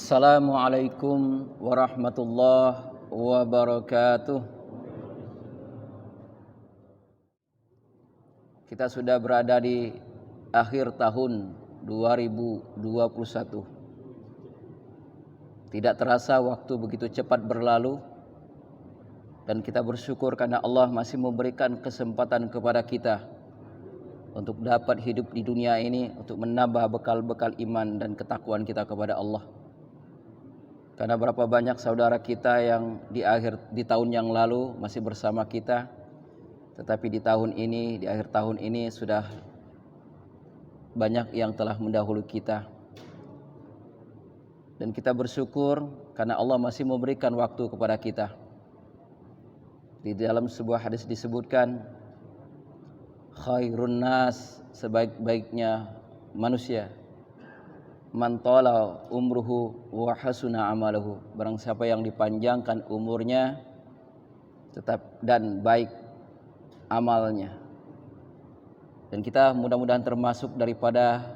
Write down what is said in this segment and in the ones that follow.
Assalamualaikum warahmatullahi wabarakatuh. Kita sudah berada di akhir tahun 2021. Tidak terasa waktu begitu cepat berlalu, dan kita bersyukur karena Allah masih memberikan kesempatan kepada kita untuk dapat hidup di dunia ini, untuk menambah bekal-bekal iman dan ketakwaan kita kepada Allah. Karena berapa banyak saudara kita yang di tahun yang lalu masih bersama kita, tetapi di akhir tahun ini sudah banyak yang telah mendahului kita. Dan kita bersyukur karena Allah masih memberikan waktu kepada kita. Di dalam sebuah hadis disebutkan, khairun nas, sebaik-baiknya manusia, man tala umruhu wa hasuna amaluhu, barang siapa yang dipanjangkan umurnya tetap dan baik amalnya. Dan kita mudah-mudahan termasuk daripada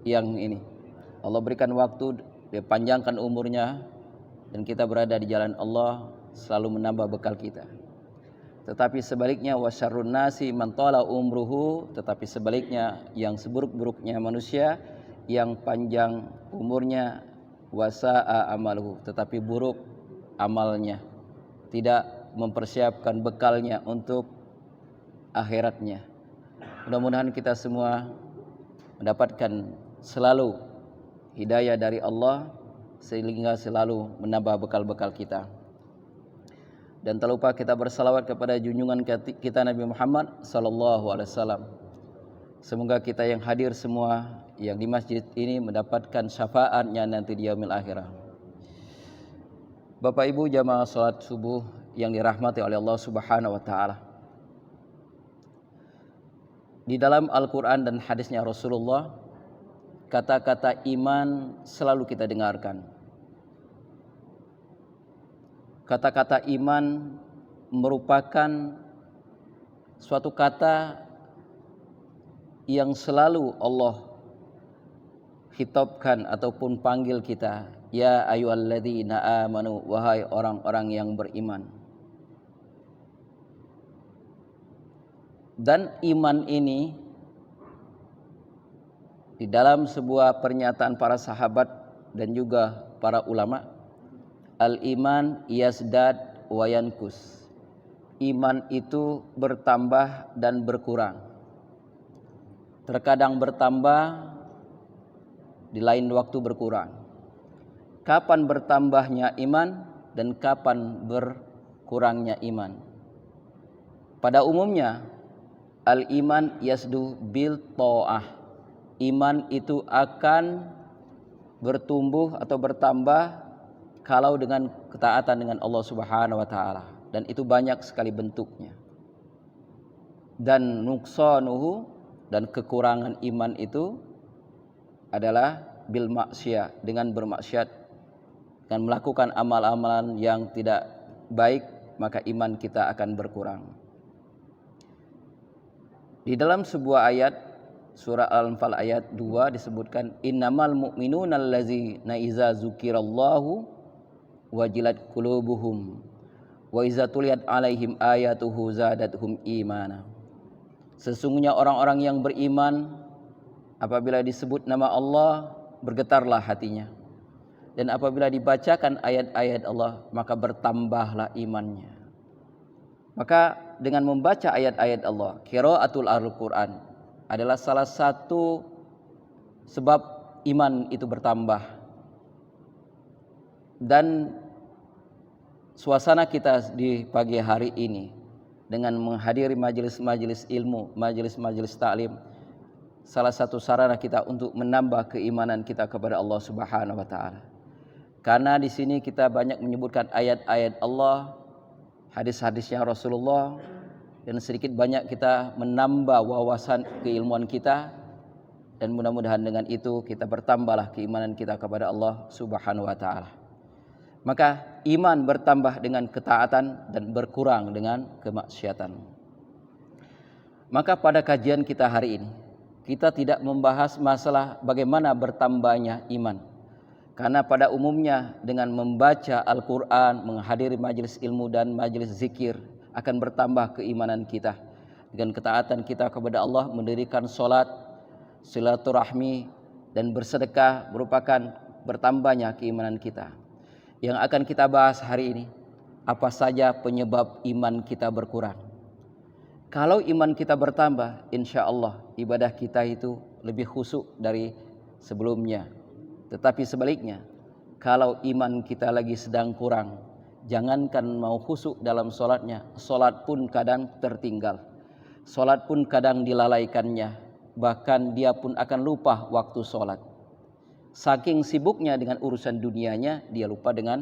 yang ini. Allah berikan waktu, dia panjangkan umurnya, dan kita berada di jalan Allah selalu menambah bekal kita. Tetapi sebaliknya, wasyarrun nasi man tala umruhu, tetapi sebaliknya yang seburuk-buruknya manusia yang panjang umurnya, wasa'a amaluhu, tetapi buruk amalnya, tidak mempersiapkan bekalnya untuk akhiratnya. Mudah-mudahan kita semua mendapatkan selalu hidayah dari Allah sehingga selalu menambah bekal-bekal kita. Dan tak lupa kita bersalawat kepada junjungan kita Nabi Muhammad sallallahu alaihi wasallam. Semoga kita yang hadir semua yang di masjid ini mendapatkan syafaatnya nanti di yaumil akhirah. Bapak Ibu jamaah salat subuh yang dirahmati oleh Allah Subhanahu wa taala. Di dalam Al-Qur'an dan hadisnya Rasulullah, kata-kata iman selalu kita dengarkan. Kata-kata iman merupakan suatu kata yang selalu Allah khitabkan ataupun panggil kita, ya ayyuhalladzina amanu, wahai orang-orang yang beriman. Dan iman ini di dalam sebuah pernyataan para sahabat dan juga para ulama, al-iman yasdad wa yankus. Iman itu bertambah dan berkurang. Terkadang bertambah, di lain waktu berkurang. Kapan bertambahnya iman dan kapan berkurangnya iman? Pada umumnya, al-iman yasdu bil ta'ah. Iman itu akan bertumbuh atau bertambah kalau dengan ketaatan dengan Allah Subhanahu wa taala, dan itu banyak sekali bentuknya. Dan nuqsanuhu, dan kekurangan iman itu adalah bil maksiyah, dengan bermaksiat, dengan melakukan amal-amalan yang tidak baik, maka iman kita akan berkurang. Di dalam sebuah ayat surah Al-Anfal ayat 2 disebutkan, innamal mu'minuna allazina iza dzukirallahu wajilat qulubuhum wa iza tuliyat alaihim ayatuhu zadatuhum imana. Sesungguhnya orang-orang yang beriman, apabila disebut nama Allah, bergetarlah hatinya. Dan apabila dibacakan ayat-ayat Allah, maka bertambahlah imannya. Maka dengan membaca ayat-ayat Allah, qiraatul Al-Quran adalah salah satu sebab iman itu bertambah. Dan suasana kita di pagi hari ini dengan menghadiri majelis-majelis ilmu, majelis-majelis ta'lim, salah satu sarana kita untuk menambah keimanan kita kepada Allah Subhanahu wa taala. Karena di sini kita banyak menyebutkan ayat-ayat Allah, hadis-hadisnya Rasulullah, dan sedikit banyak kita menambah wawasan keilmuan kita, dan mudah-mudahan dengan itu kita bertambahlah keimanan kita kepada Allah Subhanahu wa taala. Maka iman bertambah dengan ketaatan dan berkurang dengan kemaksiatan. Maka pada kajian kita hari ini, kita tidak membahas masalah bagaimana bertambahnya iman, Karena pada umumnya dengan membaca Al-Quran, menghadiri majelis ilmu dan majelis zikir akan bertambah keimanan kita. Dengan ketaatan kita kepada Allah, mendirikan solat, silaturahmi dan bersedekah merupakan bertambahnya keimanan kita. Yang akan kita bahas hari ini, apa saja penyebab iman kita berkurang. Kalau iman kita bertambah, insya Allah ibadah kita itu lebih khusyuk dari sebelumnya. Tetapi sebaliknya, kalau iman kita lagi sedang kurang, jangankan mau khusyuk dalam solatnya, solat pun kadang tertinggal, solat pun kadang dilalaikannya, bahkan dia pun akan lupa waktu solat. Saking sibuknya dengan urusan dunianya, dia lupa dengan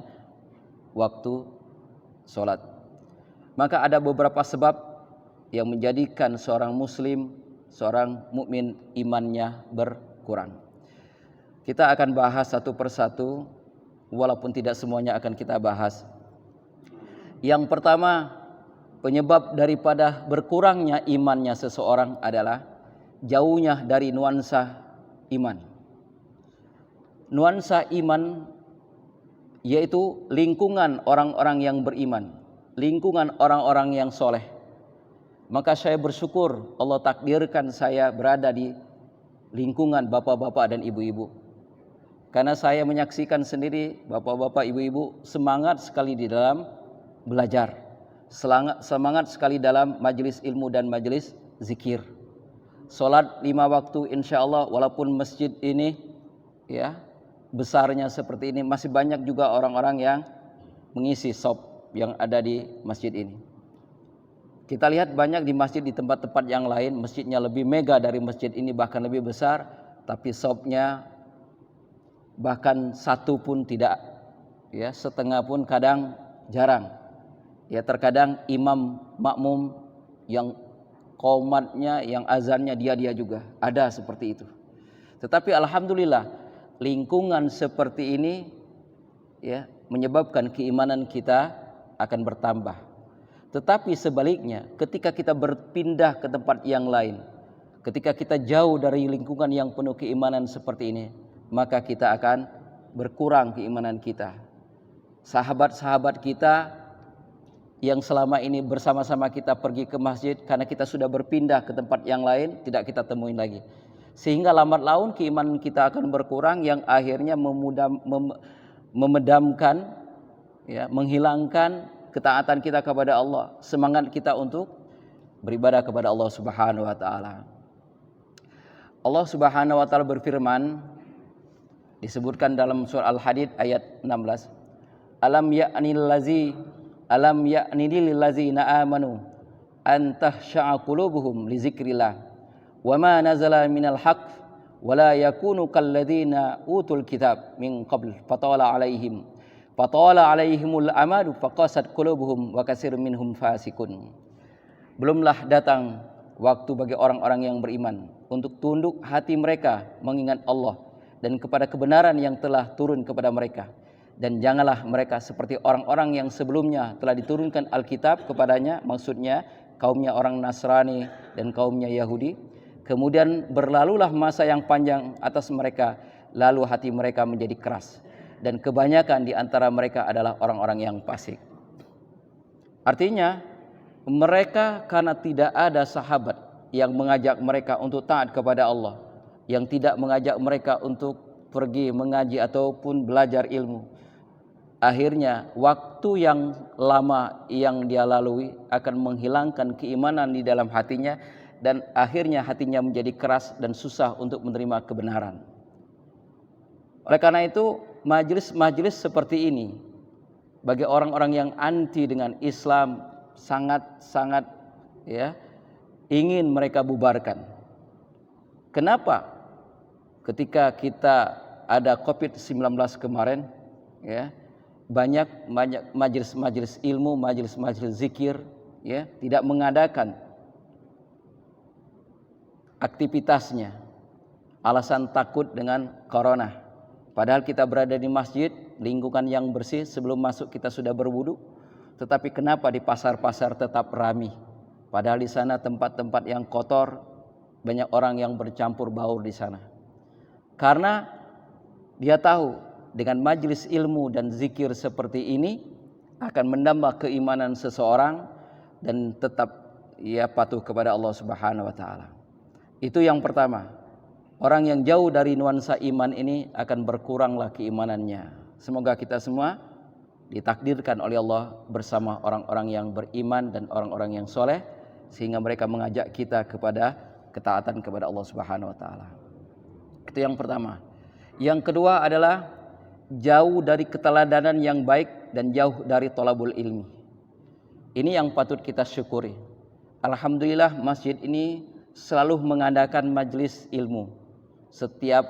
waktu solat. Maka ada beberapa sebab yang menjadikan seorang muslim, seorang mukmin imannya berkurang. Kita akan bahas satu persatu, walaupun tidak semuanya akan kita bahas. Yang pertama, penyebab daripada berkurangnya imannya seseorang adalah jauhnya dari nuansa iman. Nuansa iman yaitu lingkungan orang-orang yang beriman, lingkungan orang-orang yang soleh. Maka saya bersyukur Allah takdirkan saya berada di lingkungan bapak-bapak dan ibu-ibu. Karena saya menyaksikan sendiri bapak-bapak, ibu-ibu semangat sekali di dalam belajar, semangat sekali dalam majelis ilmu dan majelis zikir. Solat 5 waktu insya Allah, walaupun masjid ini ya besarnya seperti ini, masih banyak juga orang-orang yang mengisi shop yang ada di masjid ini. Kita lihat banyak di masjid di tempat-tempat yang lain, masjidnya lebih mega dari masjid ini, bahkan lebih besar, tapi shopnya bahkan satu pun tidak, ya setengah pun kadang jarang. Ya terkadang imam makmum yang qomatnya, yang azannya dia juga ada seperti itu. Tetapi alhamdulillah lingkungan seperti ini ya menyebabkan keimanan kita akan bertambah. Tetapi sebaliknya, ketika kita berpindah ke tempat yang lain, ketika kita jauh dari lingkungan yang penuh keimanan seperti ini, maka kita akan berkurang keimanan kita. Sahabat-sahabat kita yang selama ini bersama-sama kita pergi ke masjid, karena kita sudah berpindah ke tempat yang lain, tidak kita temuin lagi. Sehingga lambat laun keimanan kita akan berkurang, yang akhirnya memedamkan, ya, menghilangkan ketaatan kita kepada Allah, semangat kita untuk beribadah kepada Allah Subhanahu wa taala. Allah Subhanahu wa taala berfirman, disebutkan dalam surah Al-Hadid ayat 16. Alam ya'ni lil ladzina amanu an tahsha'a qulubuhum li dzikrillah wa ma nazala minal haqq wa la yakunu kal ladzina utul kitab min qabl fatala alaihimul amadu faqasat qulubuhum wa katsirun minhum fasikun. Belumlah datang waktu bagi orang-orang yang beriman untuk tunduk hati mereka mengingat Allah dan kepada kebenaran yang telah turun kepada mereka. Dan janganlah mereka seperti orang-orang yang sebelumnya telah diturunkan Alkitab kepadanya, maksudnya kaumnya orang Nasrani dan kaumnya Yahudi. Kemudian berlalulah masa yang panjang atas mereka, lalu hati mereka menjadi keras. Dan kebanyakan di antara mereka adalah orang-orang yang fasik. Artinya, mereka karena tidak ada sahabat yang mengajak mereka untuk taat kepada Allah, yang tidak mengajak mereka untuk pergi mengaji ataupun belajar ilmu, akhirnya waktu yang lama yang dia lalui akan menghilangkan keimanan di dalam hatinya, dan akhirnya hatinya menjadi keras dan susah untuk menerima kebenaran. Oleh karena itu, majelis-majelis seperti ini bagi orang-orang yang anti dengan Islam sangat-sangat ya ingin mereka bubarkan. Kenapa? Ketika kita ada COVID-19 kemarin, ya, banyak majelis-majelis ilmu, majelis-majelis zikir, ya, tidak mengadakan aktivitasnya, alasan takut dengan corona. Padahal kita berada di masjid, lingkungan yang bersih, sebelum masuk kita sudah berwudu. Tetapi kenapa di pasar-pasar tetap ramai? Padahal di sana tempat-tempat yang kotor, banyak orang yang bercampur baur di sana. Karena dia tahu dengan majelis ilmu dan zikir seperti ini akan menambah keimanan seseorang dan tetap ia patuh kepada Allah Subhanahu wa taala. Itu yang pertama. Orang yang jauh dari nuansa iman ini akan berkuranglah keimanannya. Semoga kita semua ditakdirkan oleh Allah bersama orang-orang yang beriman dan orang-orang yang soleh, sehingga mereka mengajak kita kepada ketaatan kepada Allah Subhanahu wa taala. Itu yang pertama. Yang kedua adalah jauh dari keteladanan yang baik dan jauh dari thalabul ilmi. Ini yang patut kita syukuri. Alhamdulillah masjid ini selalu mengadakan majelis ilmu. Setiap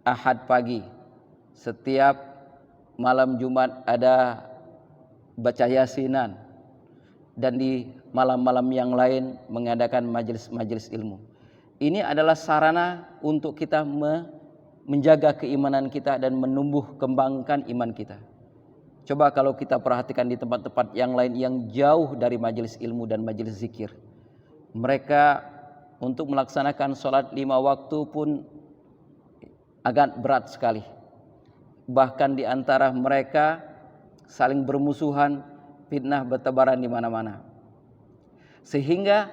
Ahad pagi, setiap malam Jumat ada baca yasinan, dan di malam-malam yang lain mengadakan majelis-majelis ilmu. Ini adalah sarana untuk kita menjaga keimanan kita dan menumbuh kembangkan iman kita. Coba kalau kita perhatikan di tempat-tempat yang lain yang jauh dari majelis ilmu dan majelis zikir, mereka untuk melaksanakan sholat 5 waktu pun agak berat sekali. Bahkan di antara mereka saling bermusuhan, fitnah bertebaran di mana-mana. Sehingga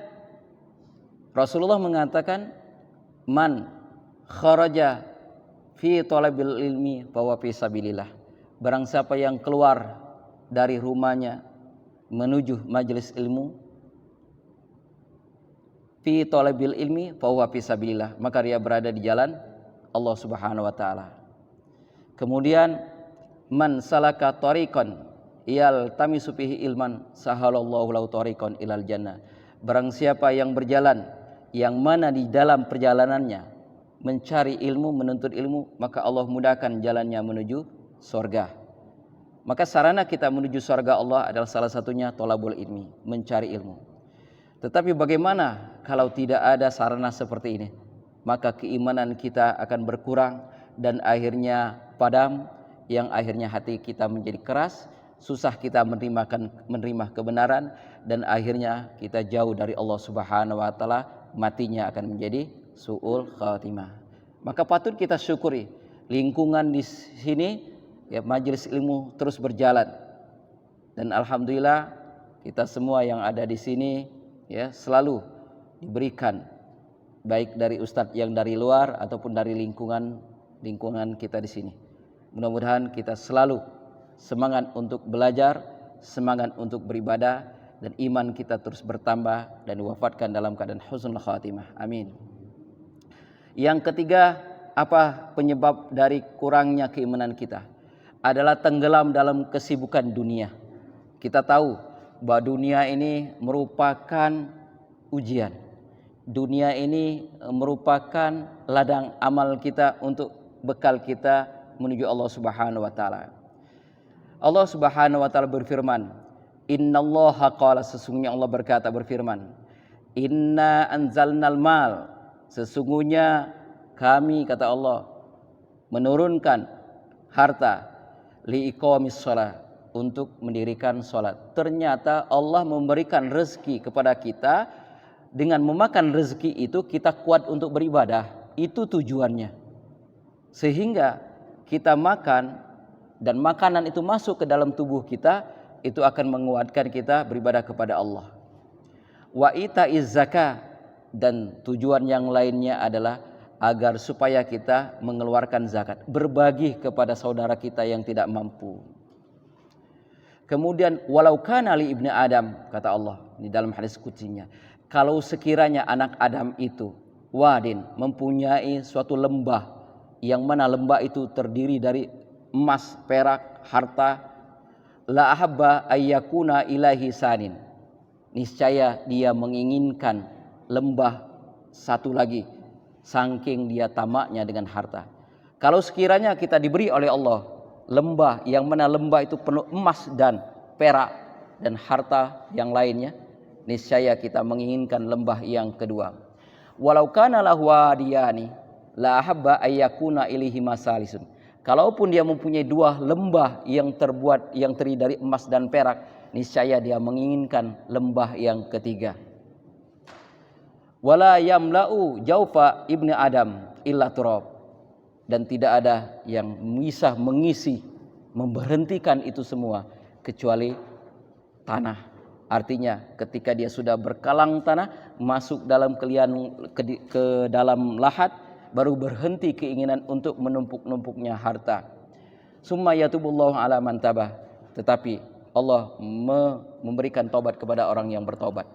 Rasulullah mengatakan, man kharaja fi thalabil ilmi fahuwa fi sabilillah. Barang siapa yang keluar dari rumahnya menuju majelis ilmu, fi thalabil ilmi fahuwa fi sabilillah, maka dia berada di jalan Allah Subhanahu wa taala. Kemudian man salaka tariqan yaltamisu fihi ilman sahalallahu lahu tariqan ilal jannah. Barang siapa yang berjalan yang mana di dalam perjalanannya mencari ilmu, menuntut ilmu, maka Allah mudahkan jalannya menuju surga. Maka sarana kita menuju surga Allah adalah salah satunya thalabul ilmi, mencari ilmu. Tetapi bagaimana kalau tidak ada sarana seperti ini? Maka keimanan kita akan berkurang dan akhirnya padam, yang akhirnya hati kita menjadi keras, susah kita menerima kebenaran, dan akhirnya kita jauh dari Allah Subhanahu wa taala, matinya akan menjadi su'ul khatimah. Maka patut kita syukuri lingkungan di sini, ya, majelis ilmu terus berjalan. Dan alhamdulillah kita semua yang ada di sini, ya, selalu diberikan baik dari ustadz yang dari luar ataupun dari lingkungan kita di sini. Mudah-mudahan kita selalu semangat untuk belajar, semangat untuk beribadah, dan iman kita terus bertambah dan diwafatkan dalam keadaan husnul khatimah. Amin. Yang ketiga, apa penyebab dari kurangnya keimanan kita? Adalah tenggelam dalam kesibukan dunia. Kita tahu bahwa dunia ini merupakan ujian. Dunia ini merupakan ladang amal kita untuk bekal kita menuju Allah Subhanahu wa taala. Allah Subhanahu wa taala berfirman, "Innallaha qala", sesungguhnya Allah berfirman, "Inna anzalnal mal", sesungguhnya kami, kata Allah, menurunkan harta liiqamis shalah, untuk mendirikan sholat. Ternyata Allah memberikan rezeki kepada kita. Dengan memakan rezeki itu kita kuat untuk beribadah. Itu tujuannya. Sehingga kita makan dan makanan itu masuk ke dalam tubuh kita, itu akan menguatkan kita beribadah kepada Allah. Wa ita'iz zakah, dan tujuan yang lainnya adalah agar supaya kita mengeluarkan zakat, berbagi kepada saudara kita yang tidak mampu. Kemudian walau kana li ibni Adam, kata Allah di dalam hadis qutsinya, kalau sekiranya anak Adam itu wadin, mempunyai suatu lembah, yang mana lembah itu terdiri dari emas, perak, harta, la ahabba ayyakuna ilahi sanin, niscaya dia menginginkan lembah satu lagi, saking dia tamaknya dengan harta. Kalau sekiranya kita diberi oleh Allah lembah, yang mana lembah itu penuh emas dan perak dan harta yang lainnya, niscaya kita menginginkan lembah yang kedua. Walau kana lahu wadiyani la ahabba ayyakuna ilaihi masalisun, kalaupun dia mempunyai dua lembah yang terdiri dari emas dan perak, niscaya dia menginginkan lembah yang ketiga. Wala yamla'u jaufa ibni Adam illa turab, dan tidak ada yang bisa mengisi, memberhentikan itu semua kecuali tanah. Artinya ketika dia sudah berkalang tanah, masuk dalam ke dalam lahat, baru berhenti keinginan untuk menumpuk-numpuknya harta. Summa yatubullahu ala man tabah. Tetapi Allah memberikan taubat kepada orang yang bertaubat.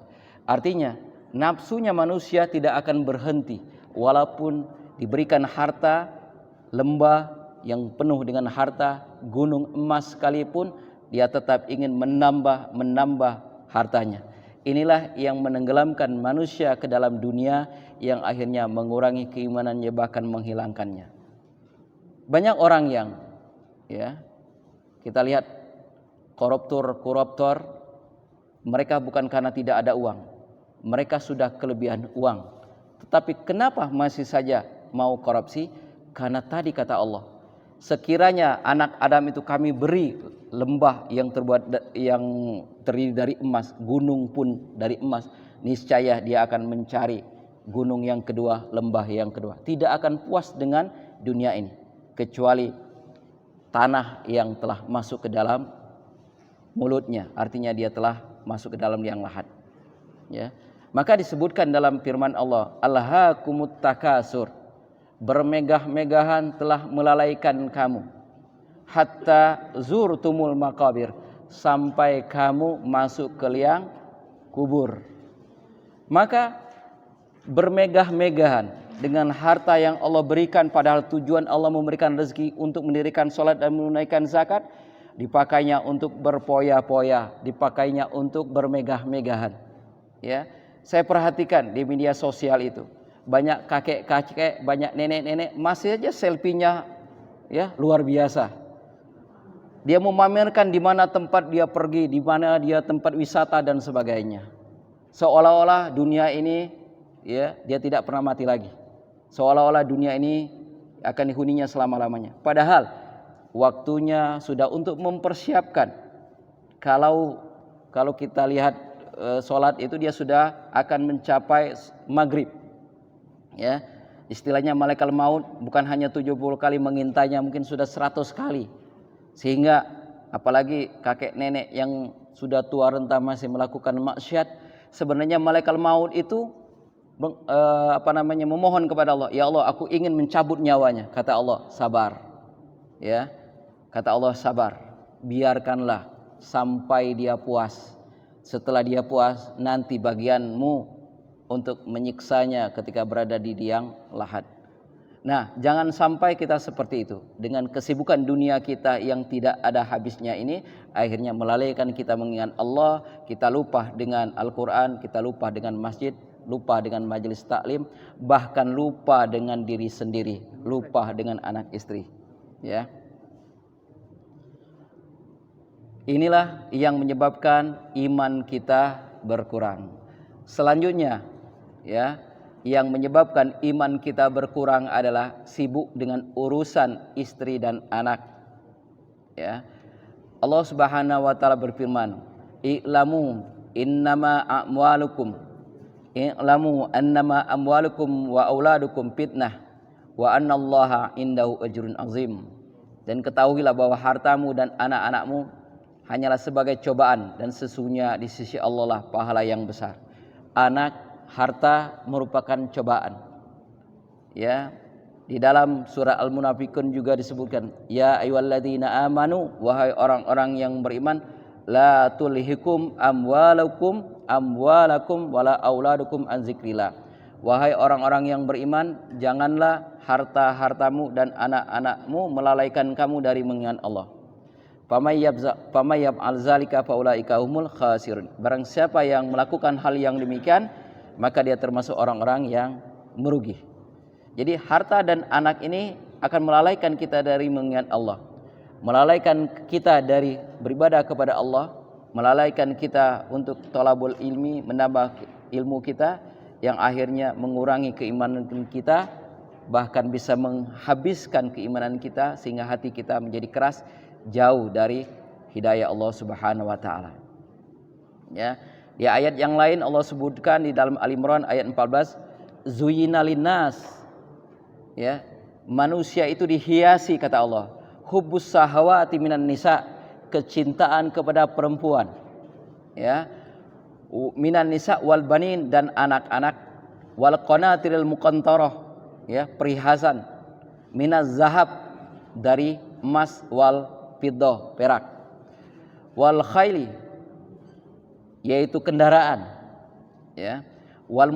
Artinya nafsunya manusia tidak akan berhenti walaupun diberikan harta, lembah yang penuh dengan harta, gunung emas sekalipun, dia tetap ingin menambah hartanya. Inilah yang menenggelamkan manusia ke dalam dunia, yang akhirnya mengurangi keimanannya, bahkan menghilangkannya. Banyak orang yang kita lihat koruptor, mereka bukan karena tidak ada uang, mereka sudah kelebihan uang, tetapi kenapa masih saja mau korupsi? Karena tadi kata Allah, sekiranya anak Adam itu kami beri lembah yang terdiri dari emas, gunung pun dari emas, niscaya dia akan mencari gunung yang kedua, lembah yang kedua. Tidak akan puas dengan dunia ini kecuali tanah yang telah masuk ke dalam mulutnya, artinya dia telah masuk ke dalam liang lahat. Ya. Maka disebutkan dalam firman Allah, alhaakumut takasur, bermegah-megahan telah melalaikan kamu, hatta zurtumul maqabir, sampai kamu masuk ke liang kubur. Maka bermegah-megahan dengan harta yang Allah berikan, padahal tujuan Allah memberikan rezeki untuk mendirikan sholat dan menunaikan zakat, dipakainya untuk berpoya-poya, dipakainya untuk bermegah-megahan. Ya, saya perhatikan di media sosial itu banyak kakek-kakek, banyak nenek-nenek masih aja selfie-nya luar biasa. Dia memamerkan di mana tempat dia pergi, di mana dia tempat wisata dan sebagainya. Seolah-olah dunia ini dia tidak pernah mati lagi. Seolah-olah dunia ini akan dihuninya selama-lamanya. Padahal waktunya sudah untuk mempersiapkan. Kalau kita lihat sholat itu dia sudah akan mencapai maghrib. Ya, istilahnya malaikat maut bukan hanya 70 kali mengintainya, mungkin sudah 100 kali. Sehingga apalagi kakek nenek yang sudah tua renta masih melakukan maksiat, sebenarnya malaikat maut itu memohon kepada Allah, ya Allah, aku ingin mencabut nyawanya. Kata Allah, sabar. Ya. Kata Allah, sabar. Biarkanlah sampai dia puas. Setelah dia puas, nanti bagianmu untuk menyiksanya ketika berada di liang lahat. Nah, jangan sampai kita seperti itu. Dengan kesibukan dunia kita yang tidak ada habisnya ini, akhirnya melalaikan kita mengingat Allah, kita lupa dengan Al-Quran, kita lupa dengan masjid, lupa dengan majelis taklim, bahkan lupa dengan diri sendiri, lupa dengan anak istri. Ya. Inilah yang menyebabkan iman kita berkurang. Selanjutnya, yang menyebabkan iman kita berkurang adalah sibuk dengan urusan istri dan anak. Ya. Allah Subhanahu wa taala berfirman, "I'lamu annama amwalukum wa auladukum fitnah wa annallaha indahu ajrun azim." Dan ketahuilah bahwa hartamu dan anak-anakmu hanyalah sebagai cobaan, dan sesungguhnya di sisi Allah lah pahala yang besar. Anak, harta merupakan cobaan. Ya, di dalam surah Al-Munafiqun juga disebutkan, ya ayyuhalladzina amanu, wahai orang-orang yang beriman, la tulhikum amwalakum wala auladukum an zikrillah. Wahai orang-orang yang beriman, janganlah harta-hartamu dan anak-anakmu melalaikan kamu dari mengingat Allah. Famayab al-zalika faulaika humul khasirun. Barang siapa yang melakukan hal yang demikian, maka dia termasuk orang-orang yang merugi. Jadi harta dan anak ini akan melalaikan kita dari mengingat Allah, melalaikan kita dari beribadah kepada Allah, melalaikan kita untuk thalabul ilmi, menambah ilmu kita, yang akhirnya mengurangi keimanan kita, bahkan bisa menghabiskan keimanan kita sehingga hati kita menjadi keras, jauh dari hidayah Allah Subhanahu wa taala. Ya, di ayat yang lain Allah sebutkan di dalam Al Imran ayat 14, zuyina linnas, ya, Manusia itu dihiasi kata Allah, hubbus sahawati minan nisa, kecintaan kepada perempuan, ya, minan nisa wal banin, dan anak-anak, wal qanatiril muqantarah, ya, perhiasan, minaz zahab, dari emas, wal fiddah, perak, wal khaili, yaitu kendaraan, ya, wal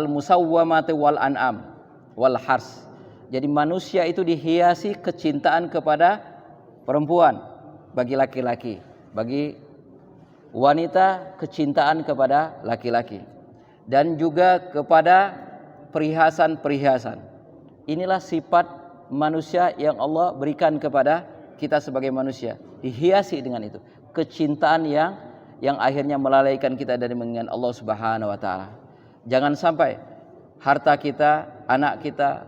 musawwamati wal an'am wal hars. Jadi manusia itu dihiasi kecintaan kepada perempuan, bagi laki-laki, bagi wanita kecintaan kepada laki-laki, dan juga kepada perhiasan-perhiasan. Inilah sifat manusia yang Allah berikan kepada kita sebagai manusia, dihiasi dengan itu, kecintaan yang akhirnya melalaikan kita dari mengingat Allah Subhanahu wa taala. Jangan sampai harta kita, anak kita,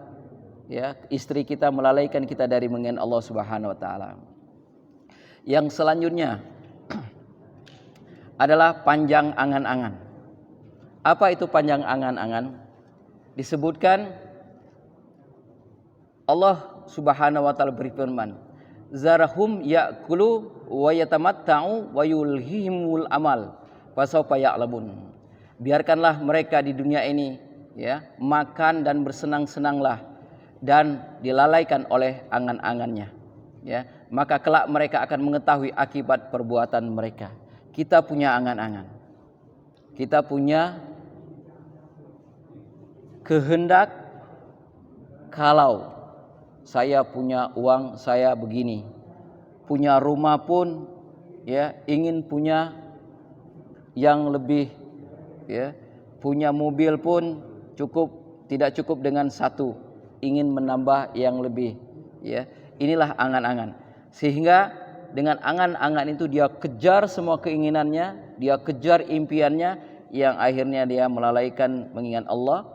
ya, istri kita melalaikan kita dari mengingat Allah Subhanahu wa taala. Yang selanjutnya adalah panjang angan-angan. Apa itu panjang angan-angan? Disebutkan Allah Subhanahu wa taala berfirman, zarahum ya'kulu wa yatamatta'u wa yulhihimul amal fasawfa ya'lamun. Biarkanlah mereka di dunia ini, ya, makan dan bersenang-senanglah dan dilalaikan oleh angan-angannya, ya, maka kelak mereka akan mengetahui akibat perbuatan mereka. Kita punya angan-angan, kita punya kehendak, kalau saya punya uang, saya begini, punya rumah pun, ya, ingin punya yang lebih, ya, punya mobil pun tidak cukup dengan satu, ingin menambah yang lebih, ya. Inilah angan-angan. Sehingga dengan angan-angan itu dia kejar semua keinginannya, dia kejar impiannya, yang akhirnya dia melalaikan mengingat Allah,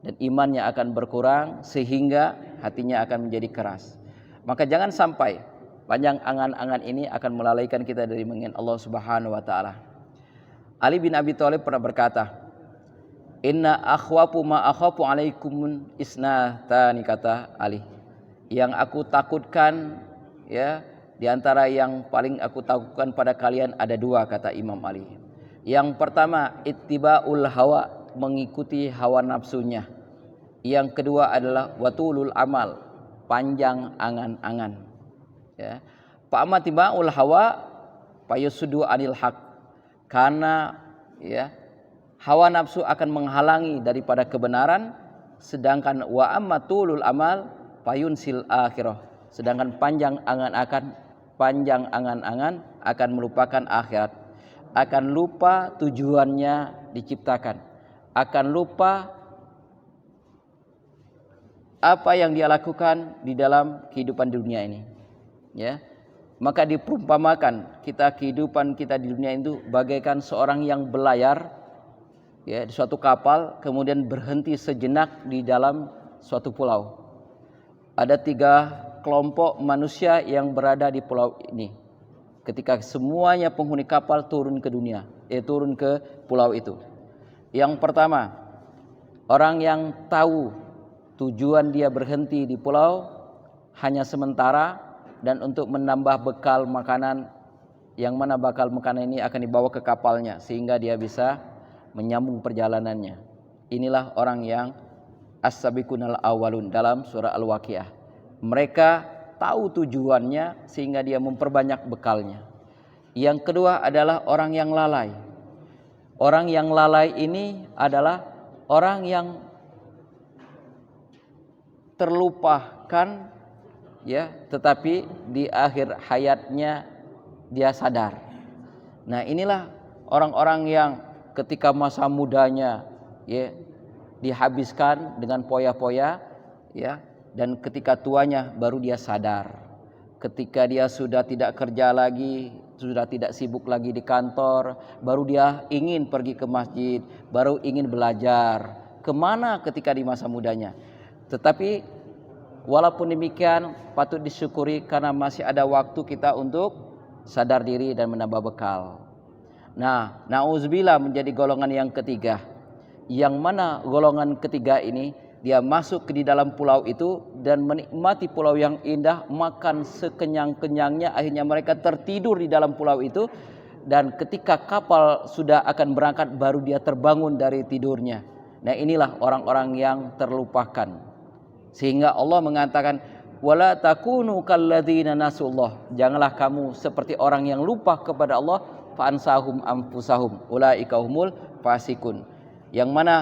dan imannya akan berkurang sehingga hatinya akan menjadi keras. Maka jangan sampai panjang angan-angan ini akan melalaikan kita dari mengingat Allah Subhanahu wa taala. Ali bin Abi Thalib pernah berkata, inna akhwafu ma akhafu alaikum isnatani, kata Ali, yang aku takutkan, ya, di antara yang paling aku takutkan pada kalian ada dua, kata Imam Ali. Yang pertama, ittiba'ul hawa, mengikuti hawa nafsunya. Yang kedua adalah watulul amal, panjang angan-angan, ya. Fa'amma tiba'ul hawa fayasuddu anil haq, karena, ya, hawa nafsu akan menghalangi daripada kebenaran, sedangkan wa amma tulul amal fayunsil akhirah, sedangkan panjang angan-angan akan melupakan akhirat, akan lupa tujuannya diciptakan, akan lupa apa yang dia lakukan di dalam kehidupan dunia ini, ya. Maka diperumpamakan kehidupan kita di dunia itu bagaikan seorang yang berlayar, ya, di suatu kapal, kemudian berhenti sejenak di dalam suatu pulau. Ada 3 kelompok manusia yang berada di pulau ini. Ketika semuanya penghuni kapal turun ke pulau itu. Yang pertama, orang yang tahu tujuan dia berhenti di pulau hanya sementara dan untuk menambah bekal makanan, yang mana bekal makanan ini akan dibawa ke kapalnya sehingga dia bisa menyambung perjalanannya. Inilah orang yang as-sabiqunal awwalun dalam surah Al-Waqiah. Mereka tahu tujuannya sehingga dia memperbanyak bekalnya. Yang kedua adalah orang yang lalai. Orang yang lalai ini adalah orang yang terlupakan, ya, tetapi di akhir hayatnya dia sadar. Nah, inilah orang-orang yang ketika masa mudanya, ya, dihabiskan dengan poya-poya, ya, dan ketika tuanya baru dia sadar. Ketika dia sudah tidak kerja lagi, sudah tidak sibuk lagi di kantor, baru dia ingin pergi ke masjid, baru ingin belajar. Kemana ketika di masa mudanya? Tetapi walaupun demikian patut disyukuri karena masih ada waktu kita untuk sadar diri dan menambah bekal. Nah, na'udzubillah menjadi golongan yang ketiga. Yang mana golongan ketiga ini dia masuk di dalam pulau itu dan menikmati pulau yang indah, makan sekenyang-kenyangnya, akhirnya mereka tertidur di dalam pulau itu, dan ketika kapal sudah akan berangkat baru dia terbangun dari tidurnya. Nah, inilah orang-orang yang terlupakan. Sehingga Allah mengatakan, wala takunu kalladzina nasullah, janganlah kamu seperti orang yang lupa kepada Allah, fa ansahum anfusahum ulaika humul fasikun. Yang mana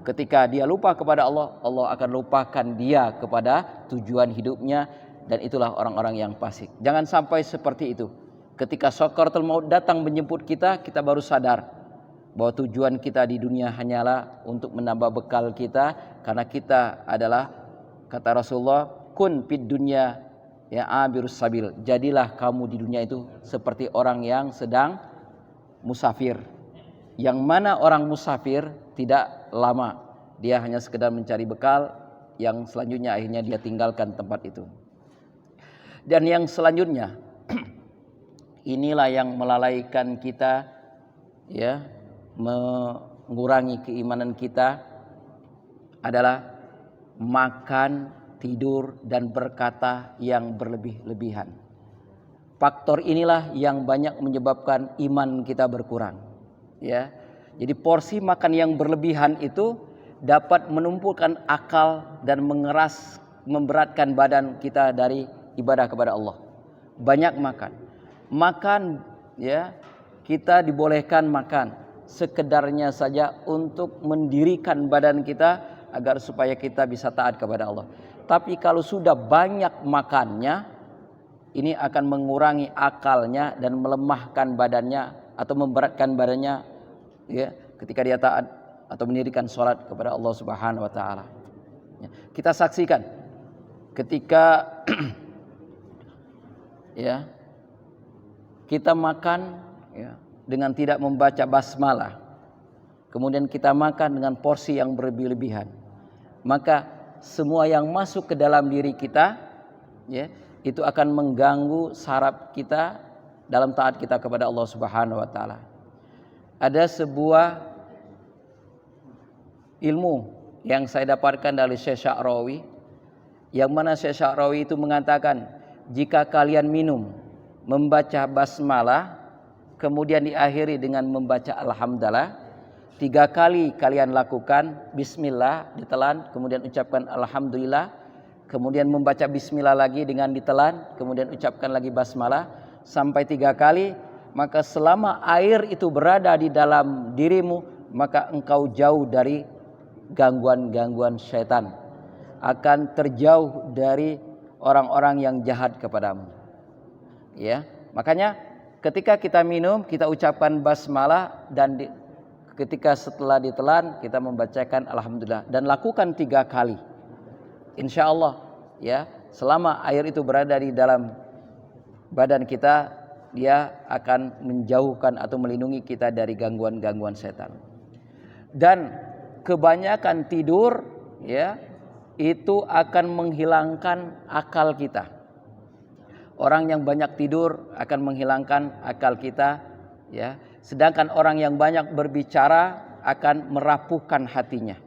ketika dia lupa kepada Allah, Allah akan lupakan dia kepada tujuan hidupnya, dan itulah orang-orang yang fasik. Jangan sampai seperti itu. Ketika sakaratul maut datang menjemput kita, kita baru sadar bahwa tujuan kita di dunia hanyalah untuk menambah bekal kita, karena kita adalah, kata Rasulullah, kun fid dunya ya abirus sabil. Jadilah kamu di dunia itu seperti orang yang sedang musafir. Yang mana orang musafir tidak lama, dia hanya sekedar mencari bekal, yang selanjutnya akhirnya dia tinggalkan tempat itu. Dan yang selanjutnya, inilah yang melalaikan kita, ya, mengurangi keimanan kita, adalah makan, tidur, dan berkata yang berlebih-lebihan. Faktor inilah yang banyak menyebabkan iman kita berkurang. Ya, jadi porsi makan yang berlebihan itu dapat menumpukan akal dan memberatkan badan kita dari ibadah kepada Allah. Banyak makan, ya, kita dibolehkan makan sekedarnya saja untuk mendirikan badan kita agar supaya kita bisa taat kepada Allah. Tapi kalau sudah banyak makannya, ini akan mengurangi akalnya dan melemahkan badannya atau memberatkan badannya, ya, ketika dia taat atau mendirikan sholat kepada Allah Subhanahu wa taala. Ya, kita saksikan ketika ya, kita makan, ya, dengan tidak membaca basmalah, kemudian kita makan dengan porsi yang berlebih-lebihan, maka semua yang masuk ke dalam diri kita, ya, itu akan mengganggu saraf kita dalam taat kita kepada Allah Subhanahu wa taala. Ada sebuah ilmu yang saya dapatkan dari Syekh Sya'rawi, yang mana Syekh Sya'rawi itu mengatakan, jika kalian minum membaca basmalah kemudian diakhiri dengan membaca alhamdulillah, 3 kali kalian lakukan bismillah, ditelan, kemudian ucapkan alhamdulillah, kemudian membaca bismillah lagi dengan ditelan, kemudian ucapkan lagi basmalah sampai 3 kali, maka selama air itu berada di dalam dirimu, maka engkau jauh dari gangguan-gangguan syaitan, akan terjauh dari orang-orang yang jahat kepadamu. Ya, makanya ketika kita minum, kita ucapkan basmalah, dan ketika setelah ditelan kita membacakan alhamdulillah, dan lakukan 3 kali. Insya Allah, ya, selama air itu berada di dalam badan kita, dia akan menjauhkan atau melindungi kita dari gangguan-gangguan setan. Dan kebanyakan tidur, ya, itu akan menghilangkan akal kita. Orang yang banyak tidur akan menghilangkan akal kita, ya. Sedangkan orang yang banyak berbicara akan merapuhkan hatinya,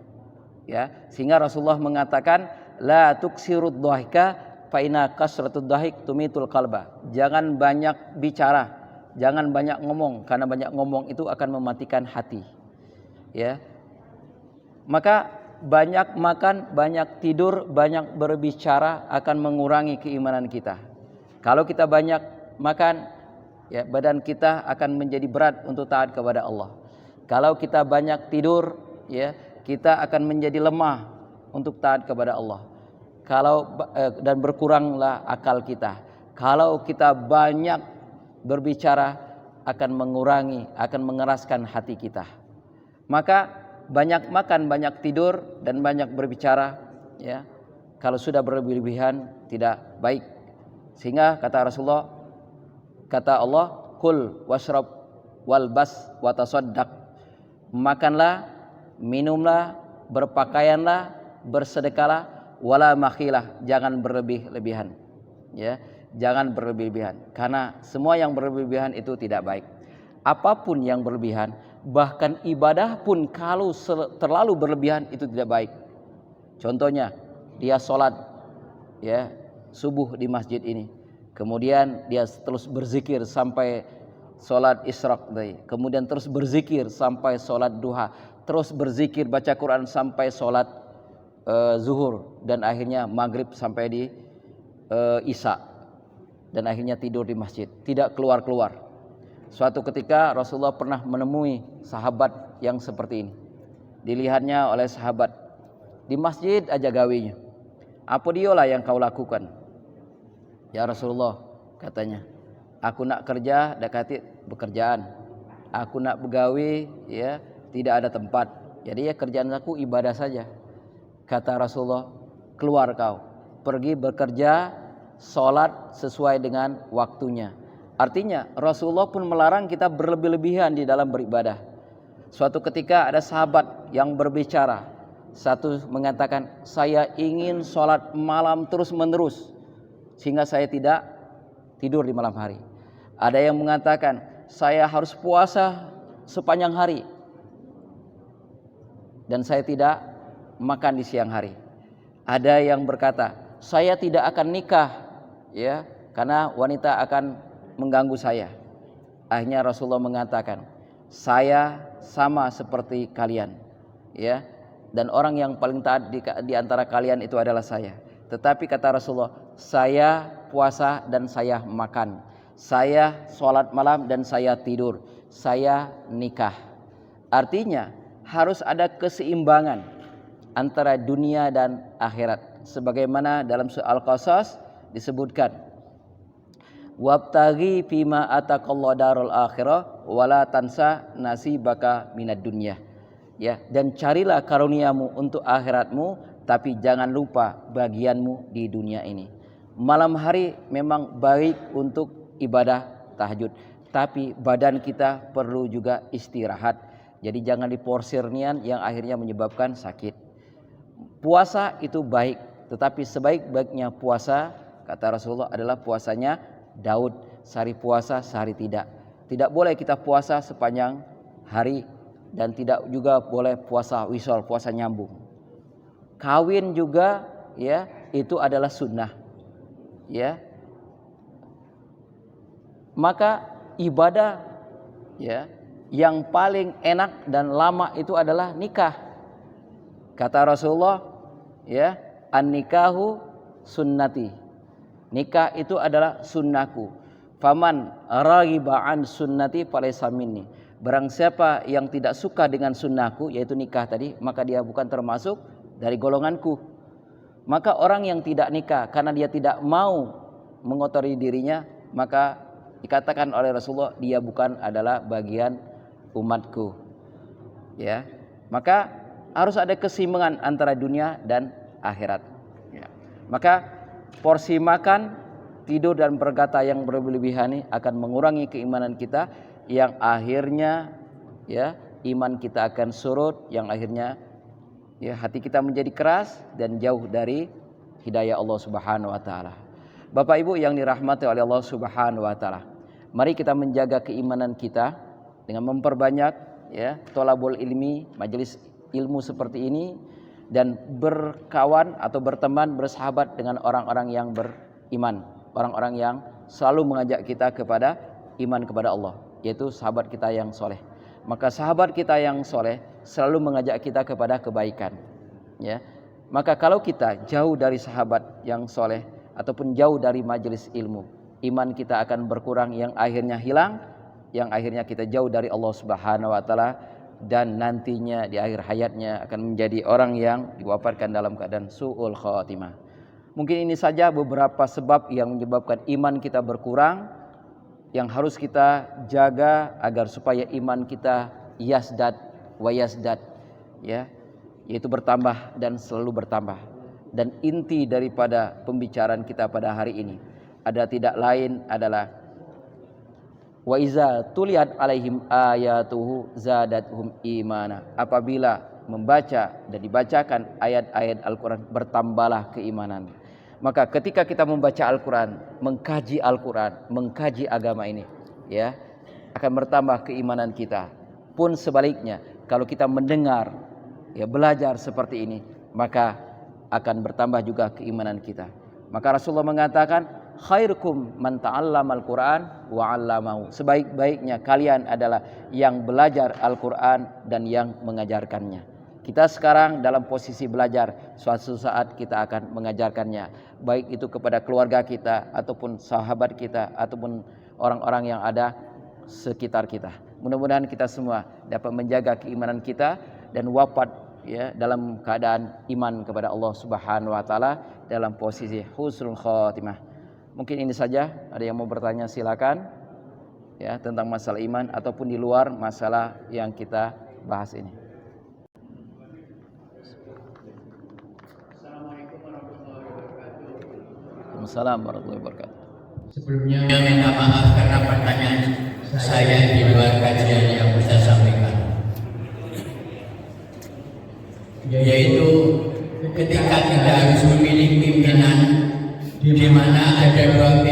ya. Sehingga Rasulullah mengatakan, la tuksirud dhahika fa inna kasratud dhahik tumitul qalba. Jangan banyak bicara, jangan banyak ngomong, karena banyak ngomong itu akan mematikan hati. Ya. Maka banyak makan, banyak tidur, banyak berbicara akan mengurangi keimanan kita. Kalau kita banyak makan, ya, badan kita akan menjadi berat untuk taat kepada Allah. Kalau kita banyak tidur, ya, kita akan menjadi lemah untuk taat kepada Allah. Dan berkuranglah akal kita. Kalau kita banyak berbicara, akan mengurangi, akan mengeraskan hati kita. Maka banyak makan, banyak tidur, dan banyak berbicara, ya, kalau sudah berlebihan tidak baik. Sehingga kata Rasulullah, kata Allah, kul washrab walbas watasaddaq. Makanlah, minumlah, berpakaianlah, bersedekahlah, wala makhilah, jangan berlebih-lebihan. Ya, jangan berlebih-lebihan, karena semua yang berlebihan itu tidak baik. Apapun yang berlebihan, bahkan ibadah pun kalau terlalu berlebihan itu tidak baik. Contohnya, dia sholat ya subuh di masjid ini, kemudian dia terus berzikir sampai sholat isyraq tadi, kemudian terus berzikir sampai sholat duha, terus berzikir baca Quran sampai sholat zuhur, dan akhirnya maghrib sampai di isya, dan akhirnya tidur di masjid, tidak keluar-keluar. Suatu ketika Rasulullah pernah menemui sahabat yang seperti ini. Dilihatnya oleh sahabat, di masjid aja gawinya. Apa dialah yang kau lakukan? Ya Rasulullah, katanya, aku nak kerja dekati pekerjaan. Aku nak begawi ya tidak ada tempat. Jadi ya kerjaan aku ibadah saja. Kata Rasulullah, keluar kau, pergi bekerja, sholat sesuai dengan waktunya. Artinya Rasulullah pun melarang kita berlebih-lebihan di dalam beribadah. Suatu ketika ada sahabat yang berbicara. Satu mengatakan, saya ingin sholat malam terus menerus sehingga saya tidak tidur di malam hari. Ada yang mengatakan, saya harus puasa sepanjang hari dan saya tidak makan di siang hari. Ada yang berkata, saya tidak akan nikah ya karena wanita akan mengganggu saya. Akhirnya Rasulullah mengatakan, saya sama seperti kalian ya, dan orang yang paling taat di antara kalian itu adalah saya. Tetapi kata Rasulullah, saya puasa dan saya makan, saya sholat malam dan saya tidur, saya nikah. Artinya harus ada keseimbangan antara dunia dan akhirat. Sebagaimana dalam surah Al-Qasas disebutkan, wabtaghi fima ataqallahu darul akhirah wala tansa nasibaka minad dunya. Ya, dan carilah karuniamu untuk akhiratmu, tapi jangan lupa bagianmu di dunia ini. Malam hari memang baik untuk ibadah tahajud, tapi badan kita perlu juga istirahat. Jadi jangan diporsir nian yang akhirnya menyebabkan sakit. Puasa itu baik, tetapi sebaik-baiknya puasa kata Rasulullah adalah puasanya Daud, sehari puasa sehari tidak. Tidak boleh kita puasa sepanjang hari, dan tidak juga boleh puasa wisol, puasa nyambung. Kawin juga ya itu adalah sunnah ya. Maka ibadah ya yang paling enak dan lama itu adalah nikah. Kata Rasulullah ya, an-nikahu sunnati. Nikah itu adalah sunnahku. Faman raghiba an sunnati falaysa minni. Barang siapa yang tidak suka dengan sunnahku, yaitu nikah tadi, maka dia bukan termasuk dari golonganku. Maka orang yang tidak nikah karena dia tidak mau mengotori dirinya, maka dikatakan oleh Rasulullah, dia bukan adalah bagian umatku. Ya, maka harus ada keseimbangan antara dunia dan akhirat. Ya. Maka porsi makan, tidur dan berkata yang berlebihan ini akan mengurangi keimanan kita, yang akhirnya ya iman kita akan surut, yang akhirnya ya hati kita menjadi keras dan jauh dari hidayah Allah Subhanahu wa taala. Bapak Ibu yang dirahmati oleh Allah Subhanahu wa taala, mari kita menjaga keimanan kita dengan memperbanyak ya thalabul ilmi, majelis ilmu seperti ini, dan berkawan atau berteman, bersahabat dengan orang-orang yang beriman, orang-orang yang selalu mengajak kita kepada iman kepada Allah, yaitu sahabat kita yang soleh. Maka sahabat kita yang soleh selalu mengajak kita kepada kebaikan ya. Maka kalau kita jauh dari sahabat yang soleh ataupun jauh dari majelis ilmu, iman kita akan berkurang, yang akhirnya hilang, yang akhirnya kita jauh dari Allah Subhanahu wa taala, dan nantinya di akhir hayatnya akan menjadi orang yang diwafatkan dalam keadaan su'ul khatimah. Mungkin ini saja beberapa sebab yang menyebabkan iman kita berkurang, yang harus kita jaga agar supaya iman kita yasdad wa yasdad ya, yaitu bertambah dan selalu bertambah. Dan inti daripada pembicaraan kita pada hari ini ada tidak lain adalah wa iza tuliyat alaihim ayatuhu zadathum imana. Apabila membaca dan dibacakan ayat-ayat Al-Quran, bertambahlah keimanan. Maka ketika kita membaca Al-Quran, mengkaji Al-Quran, mengkaji agama ini ya, akan bertambah keimanan kita. Pun sebaliknya, kalau kita mendengar ya, belajar seperti ini, maka akan bertambah juga keimanan kita. Maka Rasulullah mengatakan, khairukum man ta'allamal Qur'an wa 'allamahu. Sebaik-baiknya kalian adalah yang belajar Al-Qur'an dan yang mengajarkannya. Kita sekarang dalam posisi belajar, suatu saat kita akan mengajarkannya, baik itu kepada keluarga kita ataupun sahabat kita ataupun orang-orang yang ada sekitar kita. Mudah-mudahan kita semua dapat menjaga keimanan kita dan wafat ya dalam keadaan iman kepada Allah Subhanahu wa taala dalam posisi husnul khatimah. Mungkin ini saja. Ada yang mau bertanya silakan ya tentang masalah iman ataupun di luar masalah yang kita bahas ini. Assalamualaikum warahmatullahi wabarakatuh. Sebelumnya minta maaf karena pertanyaan saya di luar kajian yang saya sampaikan, yaitu ketika kita harus memilih pimpinan di mana ada dua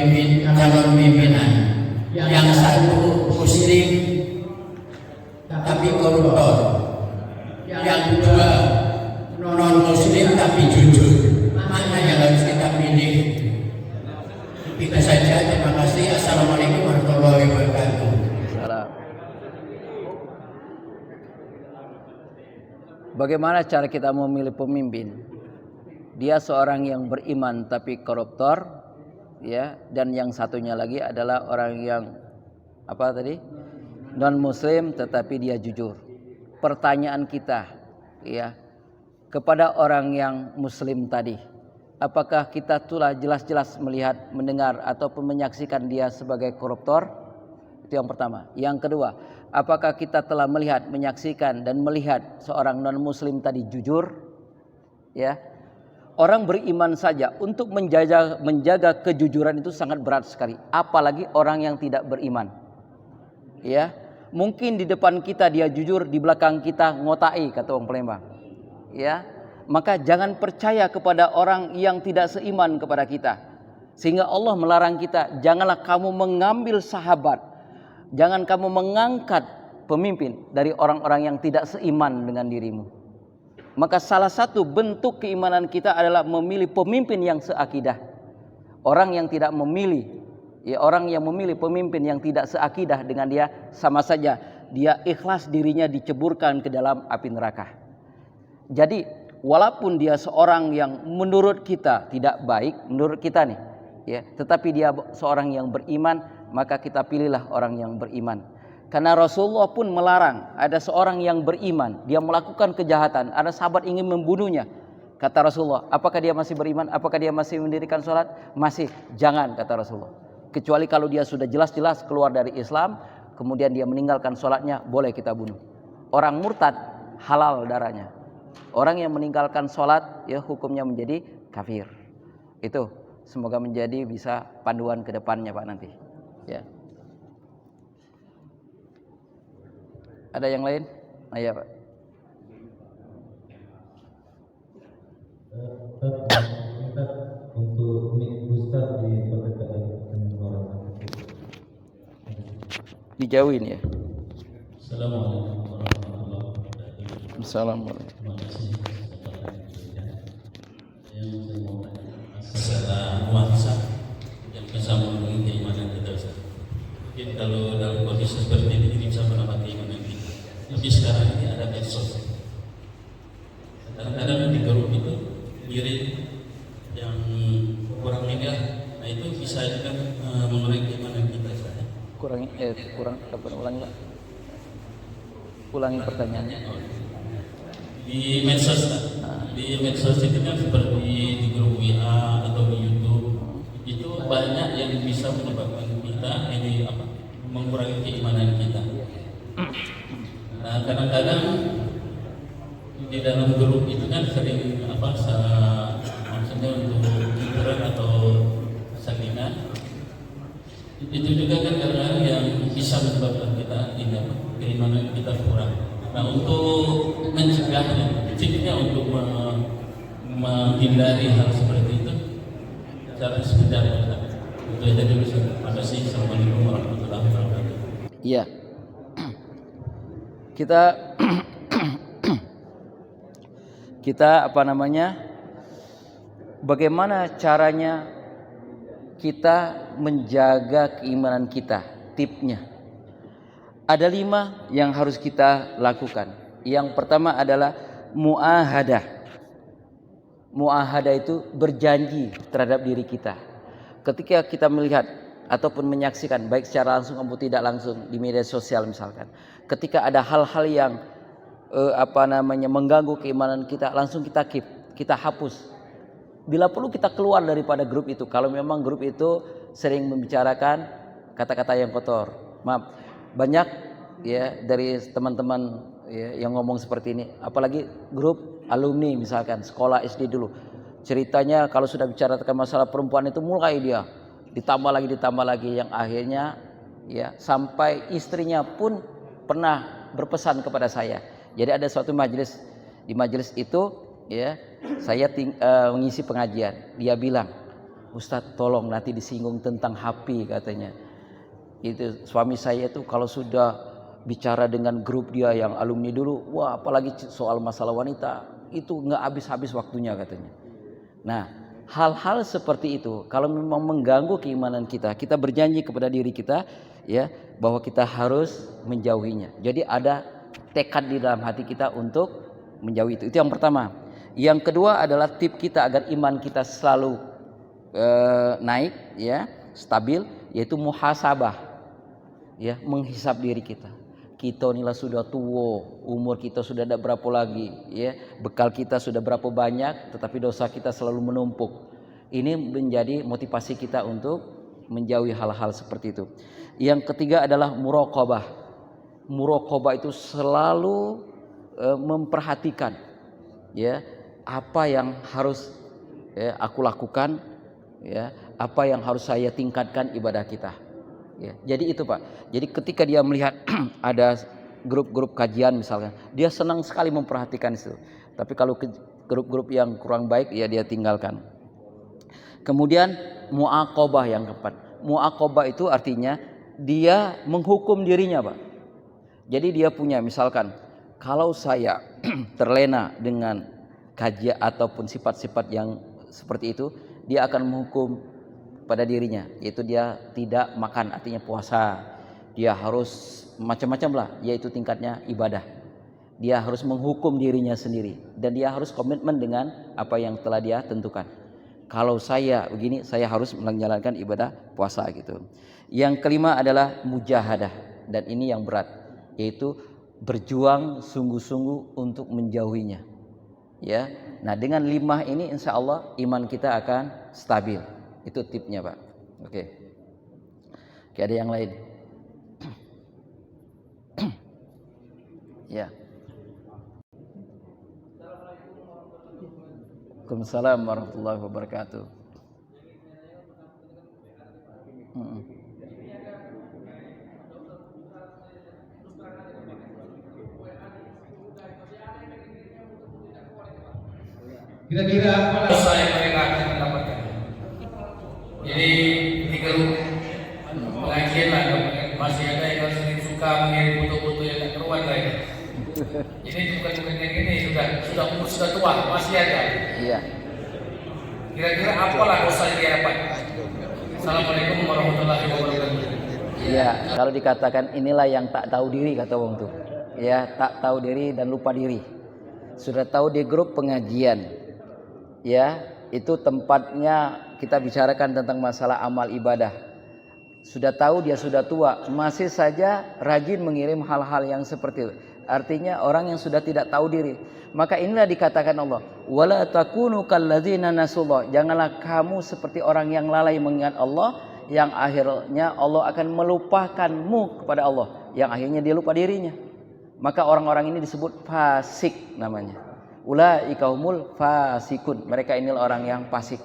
calon pimpinan, yang satu muslim tapi koruptor, yang kedua non muslim tapi jujur, mana yang harus kita pilih? Itu saja, terima kasih. Assalamualaikum warahmatullahi wabarakatuh. Salam. Bagaimana cara kita memilih pemimpin? Dia seorang yang beriman tapi koruptor, ya, dan yang satunya lagi adalah orang yang apa tadi? Non muslim tetapi dia jujur. Pertanyaan kita, ya, kepada orang yang muslim tadi, apakah kita telah jelas-jelas melihat, mendengar ataupun menyaksikan dia sebagai koruptor? Itu yang pertama. Yang kedua, apakah kita telah melihat, menyaksikan dan melihat seorang non-muslim tadi jujur? Ya. Orang beriman saja untuk menjaga kejujuran itu sangat berat sekali, apalagi orang yang tidak beriman. Ya. Mungkin di depan kita dia jujur, di belakang kita ngotai, kata orang Palembang. Ya. Maka jangan percaya kepada orang yang tidak seiman kepada kita. Sehingga Allah melarang kita, janganlah kamu mengambil sahabat, jangan kamu mengangkat pemimpin dari orang-orang yang tidak seiman dengan dirimu. Maka salah satu bentuk keimanan kita adalah memilih pemimpin yang seakidah. Orang yang tidak memilih, ya orang yang memilih pemimpin yang tidak seakidah dengan dia, sama saja dia ikhlas dirinya diceburkan ke dalam api neraka. Jadi walaupun dia seorang yang menurut kita tidak baik, menurut kita nih, ya, tetapi dia seorang yang beriman, maka kita pilihlah orang yang beriman. Karena Rasulullah pun melarang, ada seorang yang beriman, dia melakukan kejahatan, ada sahabat ingin membunuhnya. Kata Rasulullah, apakah dia masih beriman? Apakah dia masih mendirikan sholat? Masih. Jangan, kata Rasulullah. Kecuali kalau dia sudah jelas-jelas keluar dari Islam, kemudian dia meninggalkan sholatnya, boleh kita bunuh. Orang murtad, halal darahnya. Orang yang meninggalkan sholat, ya hukumnya menjadi kafir. Itu semoga menjadi bisa panduan ke depannya Pak nanti. Ya. Ada yang lain? Ayo Pak. Untuk Ustaz di pendekatan orang. Dijauhin ya. Assalamualaikum warahmatullahi wabarakatuh. Assalamualaikum. Terima kasih yang saya mau tanya Secara nuansa yang bisa memenuhi keimanan kita, Ustaz. Mungkin kalau dalam kondisi seperti ini bisa menambah keimanan kita. Tapi sekarang ini ada medsos. Kadang-kadang di grup itu kirim yang kurang megah, nah itu bisa juga mengurangi keimanan kita, Ustaz. Ulangi pertanyaannya. Di medsos, di medsos itu kan seperti di grup WA atau di YouTube, itu banyak yang bisa menyebabkan kita ini mengurangi keimanan kita. Nah kadang-kadang di dalam grup itu kan sering maksudnya untuk hiburan atau sakinah. Itu juga kan kadang-kadang yang bisa menyebabkan kita keimanan kita kurang. Nah untuk mencegahnya, untuk menghindari hal seperti itu, cara sebenarnya itu aja dulu. Terima kasih. Assalamualaikum warahmatullahi wabarakatuh. Iya. Kita bagaimana caranya kita menjaga keimanan kita? Tipsnya ada 5 yang harus kita lakukan. Yang pertama adalah muahadah. Muahadah itu berjanji terhadap diri kita. Ketika kita melihat ataupun menyaksikan baik secara langsung maupun tidak langsung di media sosial misalkan, ketika ada hal-hal yang mengganggu keimanan kita, langsung kita keep, kita hapus. Bila perlu kita keluar daripada grup itu kalau memang grup itu sering membicarakan kata-kata yang kotor. Maaf, banyak ya dari teman-teman ya, yang ngomong seperti ini, apalagi grup alumni misalkan sekolah SD dulu. Ceritanya kalau sudah bicara tentang masalah perempuan itu mulai dia ditambah lagi yang akhirnya ya sampai istrinya pun pernah berpesan kepada saya. Jadi ada suatu majelis, di majelis itu ya saya mengisi pengajian. Dia bilang, "Ustadz, tolong nanti disinggung tentang HP," katanya. Itu suami saya itu kalau sudah bicara dengan grup dia yang alumni dulu, wah apalagi soal masalah wanita itu nggak habis-habis waktunya katanya. Nah, hal-hal seperti itu kalau memang mengganggu keimanan kita, kita berjanji kepada diri kita ya bahwa kita harus menjauhinya. Jadi ada tekad di dalam hati kita untuk menjauhi itu. Itu yang pertama. Yang kedua adalah tips kita agar iman kita selalu naik ya, stabil, yaitu muhasabah. Ya, menghisab diri kita. Kita inilah sudah tua, umur kita sudah ada berapa lagi, ya, bekal kita sudah berapa banyak, tetapi dosa kita selalu menumpuk. Ini menjadi motivasi kita untuk menjauhi hal-hal seperti itu. Yang ketiga adalah muraqabah. Muraqabah itu selalu memperhatikan, ya, apa yang harus ya, aku lakukan, ya, apa yang harus saya tingkatkan ibadah kita. Ya, jadi itu Pak. Jadi ketika dia melihat ada grup-grup kajian misalkan, dia senang sekali memperhatikan itu. Tapi kalau grup-grup yang kurang baik, ya dia tinggalkan. Kemudian muaqabah yang keempat. Muaqabah itu artinya dia menghukum dirinya Pak. Jadi dia punya misalkan, kalau saya terlena dengan kajian ataupun sifat-sifat yang seperti itu, dia akan menghukum pada dirinya, yaitu dia tidak makan, artinya puasa. Dia harus macam-macam lah, yaitu tingkatnya ibadah. Dia harus menghukum dirinya sendiri dan dia harus komitmen dengan apa yang telah dia tentukan. Kalau saya begini, saya harus menjalankan ibadah puasa gitu. Yang kelima adalah mujahadah, dan ini yang berat, yaitu berjuang sungguh-sungguh untuk menjauhinya. Ya, nah dengan 5 ini insya Allah iman kita akan stabil. Itu tipsnya Pak. Oke. Oke, ada yang lain? Ya. Waalaikumsalam warahmatullahi wabarakatuh. Kira-kira apa dosa yang mereka akan mendapatkan? Jadi di grup pengajian lah, masih ada yang sering suka mengirim foto-foto yang tak keruan lah ya. Ini bukan yang ini sudah umur sudah tua masih ada. Iya. Kira-kira apalah dosa yang dia dapat? Assalamualaikum warahmatullahi wabarakatuh. Iya, kalau dikatakan inilah yang tak tahu diri kata wong tuh. Ya, tak tahu diri dan lupa diri. Sudah tahu di grup pengajian. Ya, itu tempatnya kita bicarakan tentang masalah amal ibadah. Sudah tahu dia sudah tua, masih saja rajin mengirim hal-hal yang seperti itu. Artinya orang yang sudah tidak tahu diri. Maka inilah dikatakan Allah, wala takunu kalladzina nasullah. Janganlah kamu seperti orang yang lalai mengingat Allah, yang akhirnya Allah akan melupakanmu kepada Allah, yang akhirnya dia lupa dirinya. Maka orang-orang ini disebut fasik namanya. Ulaika humul fasikun. Mereka inilah orang yang fasik.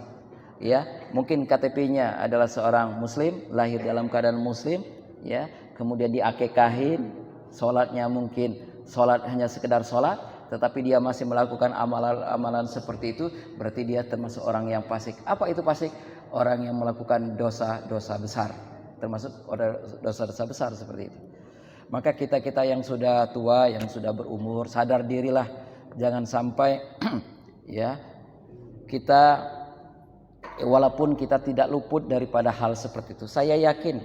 Ya, mungkin KTP-nya adalah seorang muslim, lahir dalam keadaan muslim, ya, kemudian diakekahin, sholatnya mungkin sholat hanya sekedar sholat, tetapi dia masih melakukan amalan-amalan seperti itu, berarti dia termasuk orang yang fasik. Apa itu fasik? Orang yang melakukan dosa-dosa besar, termasuk dosa-dosa besar seperti itu. Maka kita yang sudah tua, yang sudah berumur, sadar dirilah, jangan sampai ya kita Walaupun kita tidak luput daripada hal seperti itu. Saya yakin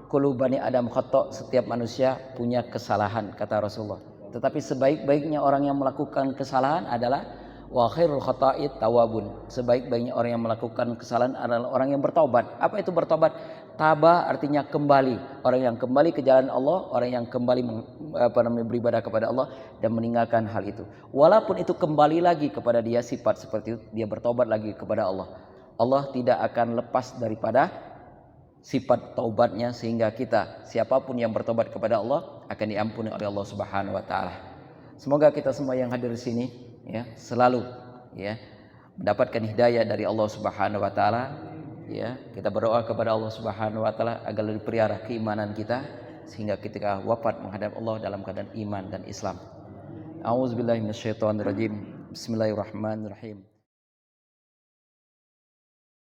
kullu bani Adam khata', setiap manusia punya kesalahan kata Rasulullah. Tetapi sebaik-baiknya orang yang melakukan kesalahan adalah wa khairul khata'it tawabun. Sebaik-baiknya orang yang melakukan kesalahan adalah orang yang bertobat. Apa itu bertobat? Taba artinya kembali. Orang yang kembali ke jalan Allah, orang yang kembali beribadah kepada Allah dan meninggalkan hal itu. Walaupun itu kembali lagi kepada dia sifat seperti itu, dia bertobat lagi kepada Allah. Allah tidak akan lepas daripada sifat taubatnya, sehingga kita siapapun yang bertobat kepada Allah akan diampuni oleh Allah Subhanahu wa taala. Semoga kita semua yang hadir di sini ya selalu ya mendapatkan hidayah dari Allah Subhanahu wa taala. Ya, kita berdoa kepada Allah Subhanahu wa taala agar lebih pelihara keimanan kita sehingga ketika wafat menghadap Allah dalam keadaan iman dan Islam. A'udzubillahi minasyaitonirrajim. Bismillahirrahmanirrahim.